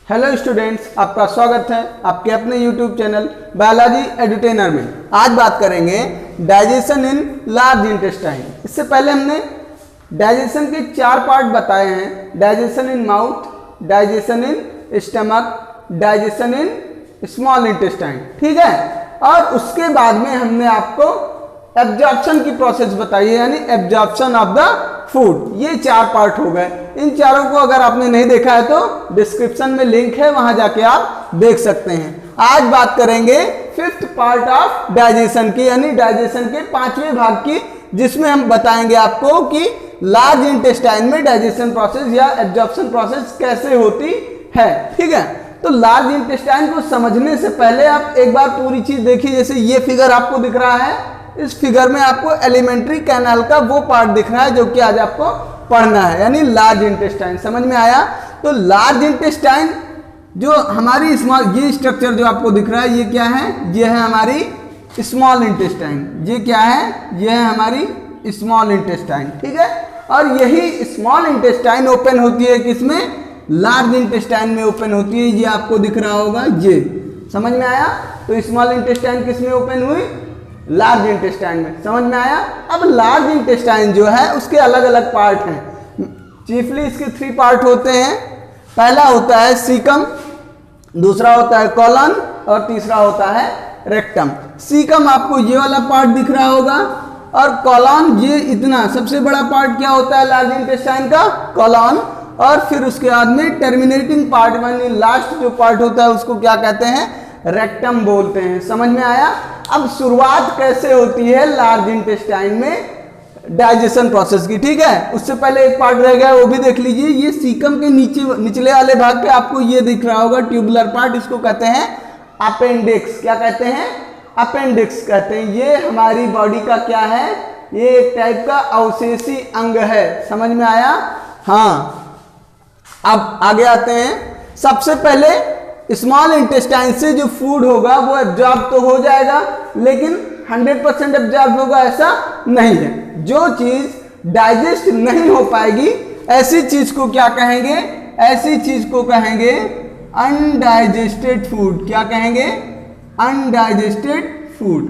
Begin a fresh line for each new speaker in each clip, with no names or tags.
Hello students, आपका स्वागत है आपके अपने यूट्यूब चैनल बायोलॉजी एडुटेनर में। आज बात करेंगे डाइजेशन इन लार्ज इंटेस्टाइन। इससे पहले हमने डाइजेशन के 4 पार्ट बताए हैं: digestion in mouth, digestion in stomach, digestion in small intestine. ठीक है, और उसके बाद में हमने आपको एब्जॉर्प्शन की प्रोसेस बताई है, यानी एब्जॉर्प्शन ऑफ द फूड। ये 4 पार्ट हो गए। इन चारों को अगर आपने नहीं देखा है तो डिस्क्रिप्शन में लिंक है, वहां जाके आप देख सकते हैं। आज बात करेंगे 5th पार्ट ऑफ डाइजेशन की, यानी डाइजेशन के 5वें भाग की, जिसमें हम बताएंगे आपको कि लार्ज इंटेस्टाइन में डाइजेशन प्रोसेस या एब्जॉर्प्शन प्रोसेस कैसे होती है। ठीक है, तो लार्ज इंटेस्टाइन को समझने से पहले आप एक बार पूरी चीज देखिए। जैसे ये फिगर आपको दिख रहा है, इस फिगर में आपको एलिमेंट्री कैनाल का वो पार्ट दिख रहा है जो कि आज आपको पढ़ना है, यानी लार्ज इंटेस्टाइन। समझ में आया? तो लार्ज इंटेस्टाइन जो हमारी स्मॉल, ये स्ट्रक्चर जो आपको दिख रहा है ये क्या है? ये है हमारी स्मॉल इंटेस्टाइन। ये क्या है? ये है हमारी स्मॉल इंटेस्टाइन। ठीक है, और यही स्मॉल इंटेस्टाइन ओपन होती है किसमें? लार्ज इंटेस्टाइन में ओपन होती है। ये आपको दिख रहा होगा, ये समझ में आया? तो स्मॉल इंटेस्टाइन किसमें ओपन हुई? लार्ज इंटेस्टाइन में। समझ में आया? अब लार्ज इंटेस्टाइन जो है उसके अलग अलग पार्ट हैं। चीफली इसके 3 पार्ट होते हैं। पहला होता है सीकम, दूसरा होता है कॉलन और तीसरा होता है रेक्टम। सीकम आपको ये वाला पार्ट दिख रहा होगा, और कॉलन ये इतना सबसे बड़ा पार्ट क्या होता है लार्ज इंटेस्टाइन का? कॉलन। और फिर उसके बाद में टर्मिनेटिंग पार्ट, यानी लास्ट जो पार्ट होता है उसको क्या कहते हैं? रेक्टम बोलते हैं। समझ में आया? अब शुरुआत कैसे होती है लार्ज इंटेस्टाइन में डाइजेशन प्रोसेस की? ठीक है, उससे पहले एक पार्ट रह गया, वो भी देख लीजिए। ये सीकम के निचले वाले भाग पे आपको ये दिख रहा होगा ट्यूबुलर पार्ट, इसको कहते हैं अपेंडिक्स। क्या कहते हैं? अपेंडिक्स कहते हैं। ये हमारी बॉडी का क्या है? ये एक टाइप का अवशेषी अंग है। समझ में आया? हाँ, अब आगे आते हैं। सबसे पहले स्मॉल इंटेस्टाइन से जो फूड होगा वो एब्जॉर्ब तो हो जाएगा, लेकिन 100% एब्जॉर्ब होगा ऐसा नहीं है। जो चीज डाइजेस्ट नहीं हो पाएगी ऐसी चीज को क्या कहेंगे? ऐसी चीज को कहेंगे अनडाइजेस्टेड फूड। क्या कहेंगे? Undigested food.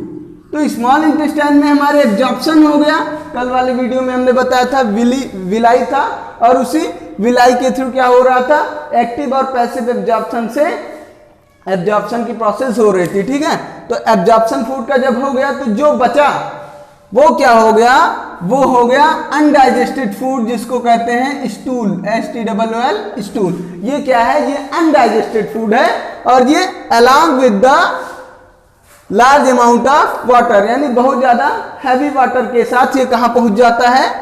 तो स्मॉल इंटेस्टाइन में हमारे एब्जॉर्प्शन हो गया। कल वाले वीडियो में हमने बताया था विलाई था, और उसी विलाई के थ्रू क्या हो रहा था? एक्टिव और पैसिव एब्जॉर्प्शन से एब्जॉर्प्शन की प्रोसेस हो रही थी। ठीक है, तो एब्जॉर्प्शन फूड का जब हो गया तो जो बचा वो क्या हो गया? वो हो गया अनडाइजेस्टेड फूड, जिसको कहते हैं स्टूल। STOOL stool. ये क्या है? ये अनडाइजेस्टेड फूड है, और ये along with the large amount of water, यानी बहुत ज्यादा हैवी वाटर के साथ ये कहां पहुंच जाता है?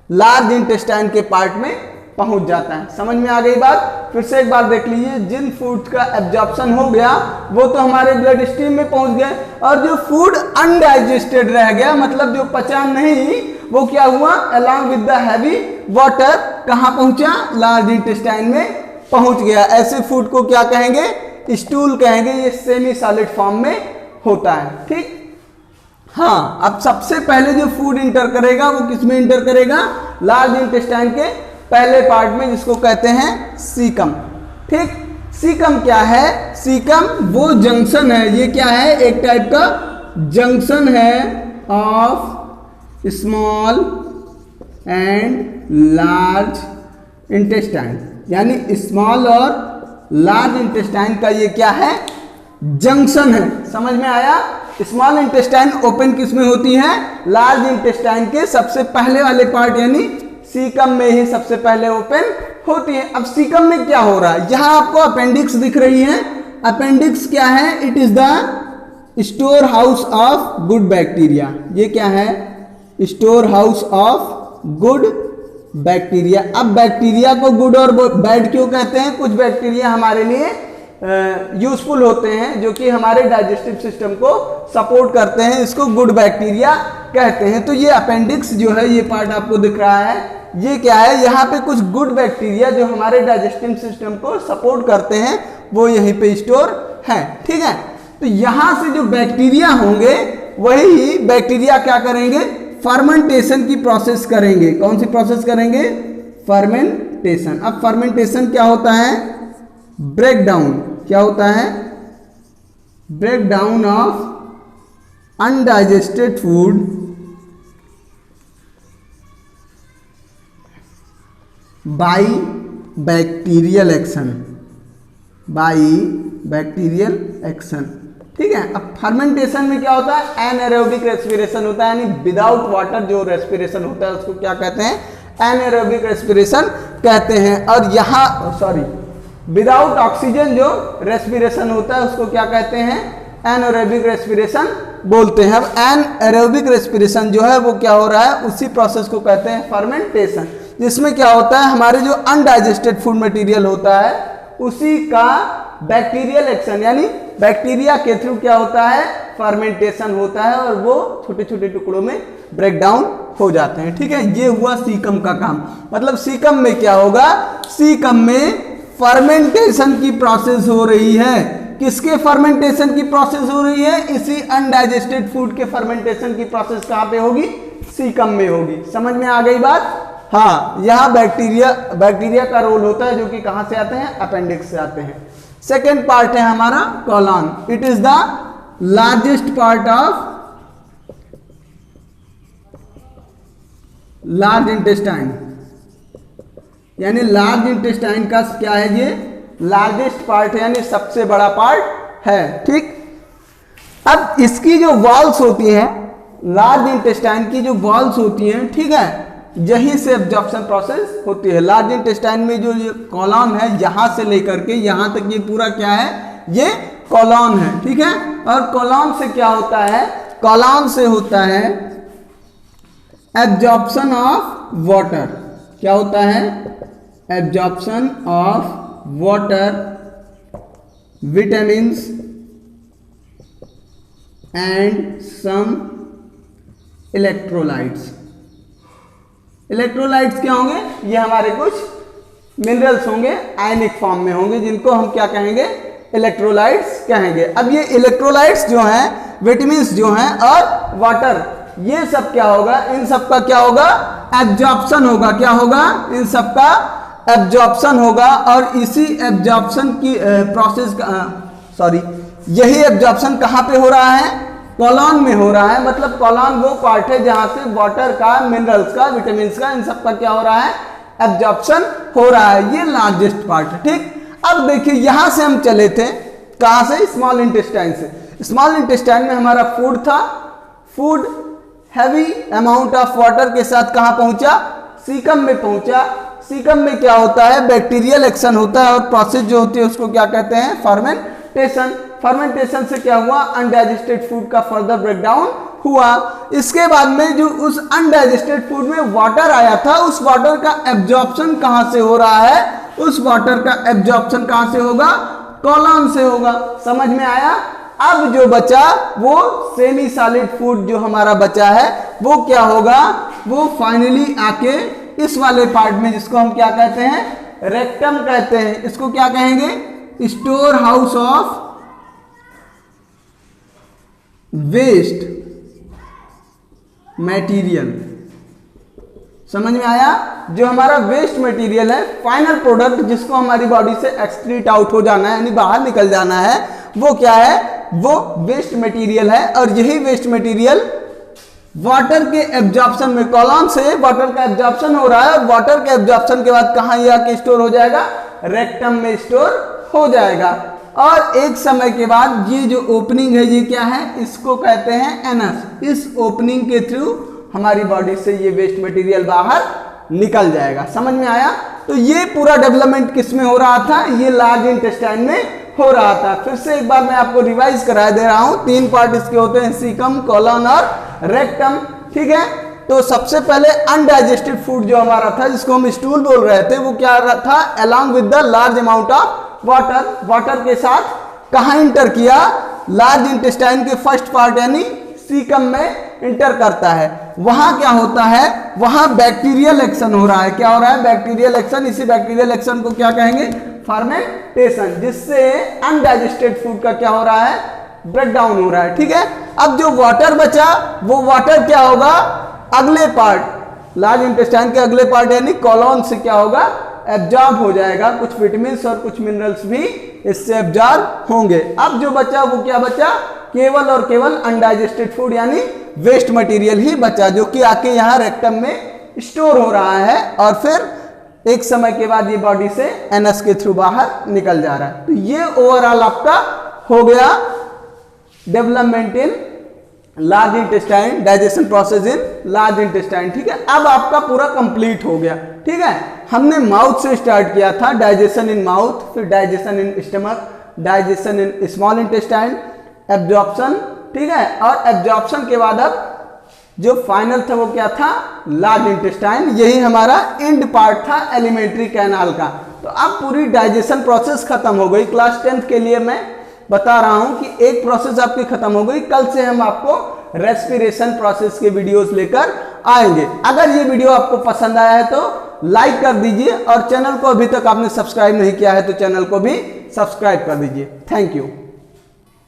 लार्ज इंटेस्टाइन के पार्ट में पहुंच जाता है। समझ में आ गई बात? फिर से एक बार देख लीजिए। जिन फूड का एब्जॉर्प्शन हो गया वो तो हमारे ब्लड स्ट्रीम में पहुंच गए, और जो फूड अनडाइजेस्टेड रह गया, मतलब जो पचा नहीं, वो क्या हुआ? Along with the heavy water कहां पहुंचा? लार्ज इंटेस्टाइन में पहुंच गया। ऐसे फूड को क्या कहेंगे? स्टूल कहेंगे। ये सेमी सॉलिड फॉर्म में होता है। ठीक, हाँ। अब सबसे पहले जो फूड इंटर करेगा वो किसमें इंटर करेगा? लार्ज इंटेस्टाइन के पहले पार्ट में, जिसको कहते हैं सीकम। ठीक, सीकम क्या है? सीकम वो जंक्शन है। ये क्या है? एक टाइप का जंक्शन है of small and large intestine, यानी स्मॉल और लार्ज इंटेस्टाइन का ये क्या है? जंक्शन है। समझ में आया? स्मॉल इंटेस्टाइन ओपन किस में होती है? लार्ज इंटेस्टाइन के सबसे पहले वाले पार्ट, यानी सीकम में ही सबसे पहले ओपन होती है। अब सीकम में क्या हो रहा है? यहां आपको अपेंडिक्स दिख रही है। अपेंडिक्स क्या है? It is the store house of good bacteria. ये क्या है? Store house of good bacteria. अब बैक्टीरिया को गुड और बैड क्यों कहते हैं? कुछ बैक्टीरिया हमारे लिए यूजफुल होते हैं, जो कि हमारे डाइजेस्टिव सिस्टम को सपोर्ट करते हैं, इसको गुड बैक्टीरिया कहते हैं। तो ये अपेंडिक्स जो है, ये पार्ट आपको दिख रहा है, ये क्या है? यहाँ पे कुछ गुड बैक्टीरिया जो हमारे डाइजेस्टिव सिस्टम को सपोर्ट करते हैं वो यहीं पे स्टोर है। ठीक है, तो यहाँ से जो बैक्टीरिया होंगे वही बैक्टीरिया क्या करेंगे? फर्मेंटेशन की प्रोसेस करेंगे। कौन सी प्रोसेस करेंगे? फर्मेंटेशन। अब फर्मेंटेशन क्या होता है? ब्रेक डाउन क्या होता है, break down of undigested food by bacterial action, by bacterial action. ठीक है, अब फर्मेंटेशन में क्या होता है, एनएरोबिक रेस्पिरेशन होता है, यानी विदाउट वाटर जो रेस्पिरेशन होता है उसको क्या कहते हैं, एनएरोबिक रेस्पिरेशन कहते हैं। और यहाँ विदाउट ऑक्सीजन जो रेस्पिरेशन होता है उसको क्या कहते हैं, एनएरोबिक रेस्पिरेशन बोलते हैं। अब एनएरोबिक रेस्पिरेशन जो है वो क्या हो रहा है, उसी प्रोसेस को कहते हैं फर्मेंटेशन, जिसमें क्या होता है हमारे जो अनडाइजेस्टेड फूड मटेरियल होता है उसी का बैक्टीरियल एक्शन, यानी बैक्टीरिया के थ्रू क्या होता है, फर्मेंटेशन होता है और वो छोटे छोटे टुकड़ों में ब्रेक डाउन हो जाते हैं। ठीक है, ये हुआ सीकम का काम। मतलब सीकम में क्या होगा, सीकम में फर्मेंटेशन की प्रोसेस हो रही है। किसके फर्मेंटेशन की प्रोसेस हो रही है, इसी अनडाइजेस्टेड फूड के फर्मेंटेशन की प्रोसेस कहाँ पे होगी, सीकम में होगी। समझ में आ गई बात। हाँ, यहाँ बैक्टीरिया का रोल होता है जो कि कहाँ से आते हैं, अपेंडिक्स से आते हैं। सेकेंड पार्ट है हमारा colon. It is the largest part of large intestine, यानी लार्ज इंटेस्टाइन का क्या है, ये लार्जेस्ट पार्ट है, यानी सबसे बड़ा पार्ट है। ठीक, अब इसकी जो वॉल्स होती हैं, लार्ज इंटेस्टाइन की जो वॉल्स होती हैं, ठीक है, यहीं से एब्जॉर्प्शन प्रोसेस होती है। लार्ज इंटेस्टाइन में जो ये कॉलन है, यहां से लेकर के यहां तक ये पूरा क्या है, ये कॉलन है। ठीक है, और कॉलन से क्या होता है, कॉलन से होता है एब्जॉर्प्शन ऑफ वाटर। क्या होता है, absorption of water, vitamins and some electrolytes. Electrolytes क्या होंगे, ये हमारे कुछ मिनरल्स होंगे, आयनिक फॉर्म में होंगे, जिनको हम क्या कहेंगे, इलेक्ट्रोलाइट्स कहेंगे। अब ये इलेक्ट्रोलाइट्स जो हैं, विटामिन्स जो हैं और वाटर, ये सब क्या होगा, इन सब का क्या होगा, एब्जॉर्प्शन होगा। क्या होगा, इन सब का एब्जॉर्प्शन होगा। और इसी एब्जॉर्प्शन की प्रोसेस का यही एब्जॉर्प्शन कहाँ पे हो रहा है, कॉलन में हो रहा है। मतलब कॉलन वो पार्ट है जहां से वाटर का, मिनरल्स का, विटामिन्स का, इन सब का क्या हो रहा है, एब्जॉर्प्शन हो रहा है। ये लार्जेस्ट पार्ट है। ठीक, अब देखिए यहां से हम चले थे कहां से, स्मॉल इंटेस्टाइन से। स्मॉल इंटेस्टाइन में हमारा फूड था, food heavy amount of water के साथ कहां पहुंचा, सीकम में पहुंचा। सीकम में क्या होता है, बैक्टीरियल एक्शन होता है और प्रोसेस जो होती है उसको क्या कहते हैं, फर्मेंटेशन। फर्मेंटेशन से क्या हुआ, अनडाइजेस्टेड फूड का फर्दर ब्रेकडाउन हुआ। इसके बाद में जो उस अनडाइजेस्टेड फूड में वाटर आया था, उस वाटर का एब्जॉर्प्शन कहां से हो रहा है, उस वाटर का एब्जॉर्प्शन कहां से होगा, कॉलन से होगा। समझ में आया। अब जो बचा वो सेमी सॉलिड फूड जो हमारा बचा है वो क्या होगा, वो फाइनली आके इस वाले पार्ट में, जिसको हम क्या कहते हैं, रेक्टम कहते हैं। इसको क्या कहेंगे, store house of waste material. समझ में आया। जो हमारा वेस्ट मटेरियल है, फाइनल प्रोडक्ट जिसको हमारी बॉडी से एक्सक्रीट आउट हो जाना है, यानी बाहर निकल जाना है, वो क्या है, वो वेस्ट मटेरियल है। और यही वेस्ट मटेरियल वाटर के एब्जॉर्प्शन में, कॉलन से वाटर का एब्जॉर्प्शन हो रहा है और वाटर के एब्जॉर्प्शन के बाद कहां ये आके स्टोर हो जाएगा, रेक्टम में स्टोर हो जाएगा। और एक समय के बाद ये जो ओपनिंग है, ये क्या है, इसको कहते हैं एनस। इस ओपनिंग के थ्रू हमारी बॉडी से ये वेस्ट मटेरियल बाहर निकल जाएगा। समझ में आया। तो ये पूरा डेवलपमेंट किस में हो रहा था, ये लार्ज इंटेस्टाइन में हो रहा था। फिर से एक बार मैं आपको रिवाइज करा दे रहा हूं। तीन पार्ट इसके होते हैं, सीकम, कॉलन और रेक्टम। ठीक है। तो सबसे पहले अनडाइजेस्टेड फूड जो हमारा था, जिसको हम स्टूल बोल रहे थे, वो क्या था, along with the large amount of water, water के साथ कहां इंटर किया, लार्ज इंटेस्टाइन के फर्स्ट पार्ट यानी सीकम में इंटर करता है। वहां क्या होता है, वहां बैक्टीरियल एक्शन हो रहा है। क्या हो रहा है, बैक्टीरियल एक्शन। इसी बैक्टीरियल एक्शन को क्या कहेंगे, फर्मेंटेशन, जिससे अनडाइजेस्टेड फूड का क्या हो रहा है, ब्रेक डाउन हो रहा है। ठीक है। अब जो वाटर बचा, वो वाटर क्या होगा, अगले पार्ट, लार्ज इंटेस्टाइन के अगले पार्ट यानी कॉलन से क्या होगा, एब्जॉर्ब हो जाएगा, कुछ विटामिन्स और कुछ मिनरल्स भी इससे एब्जॉर्ब होंगे। अब जो बचा वो क्या बचा, केवल और केवल अनडाइजेस्टेड फूड यानी वेस्ट मटेरियल ही बचा, जो कि आके यहाँ रेक्टम में स्टोर हो रहा है और फिर एक समय के बाद ये बॉडी से एनएस के थ्रू बाहर निकल जा रहा है। तो ये ओवरऑल आपका हो गया development in large intestine, digestion process in large intestine. ठीक है, अब आपका पूरा कंप्लीट हो गया। ठीक है, हमने माउथ से स्टार्ट किया था, डाइजेशन इन माउथ, फिर digestion in stomach, digestion in small intestine, absorption. ठीक है, और एब्जॉर्प्शन के बाद अब जो फाइनल था वो क्या था, लार्ज इंटेस्टाइन। यही हमारा एंड पार्ट था एलिमेंट्री कैनाल का। तो अब पूरी डाइजेशन प्रोसेस खत्म हो गई। क्लास 10th के लिए मैं बता रहा हूं कि एक प्रोसेस आपकी खत्म हो गई। कल से हम आपको रेस्पिरेशन प्रोसेस के वीडियोस लेकर आएंगे। अगर ये वीडियो आपको पसंद आया है तो लाइक कर दीजिए और चैनल को अभी तक आपने सब्सक्राइब नहीं किया है तो चैनल को भी सब्सक्राइब कर दीजिए। Thank you.